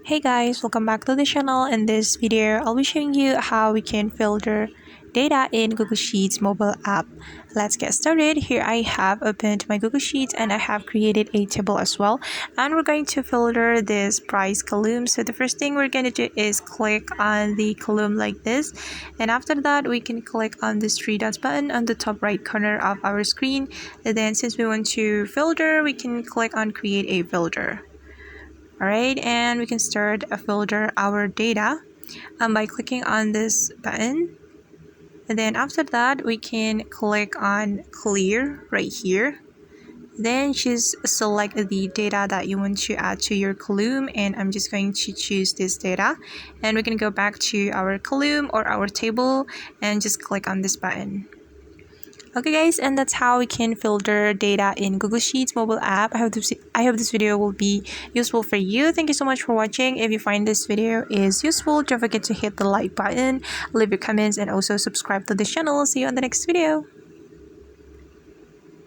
Hey guys, welcome back to the channel. In this video, I'll be showing you how we can filter data in Google Sheets mobile app. Let's get started. Here I have opened my Google Sheets and I have created a table as well. And we're going to filter this price column. So the first thing we're going to do is click on the column like this. And after that, we can click on this three dots button on the top right corner of our screen. And then since we want to filter, we can click on create a filter. Alright, and we can start a filter our data by clicking on this button, and then after that we can click on clear right here. Then just select the data that you want to add to your column, and I'm just going to choose this data, and we can go back to our column or our table and just click on this button. Okay guys, and that's how we can filter data in Google Sheets mobile app. I hope this video will be useful for you. Thank you so much for watching. If you find this video is useful, don't forget to hit the like button, leave your comments, and also subscribe to the channel. See you on the next video.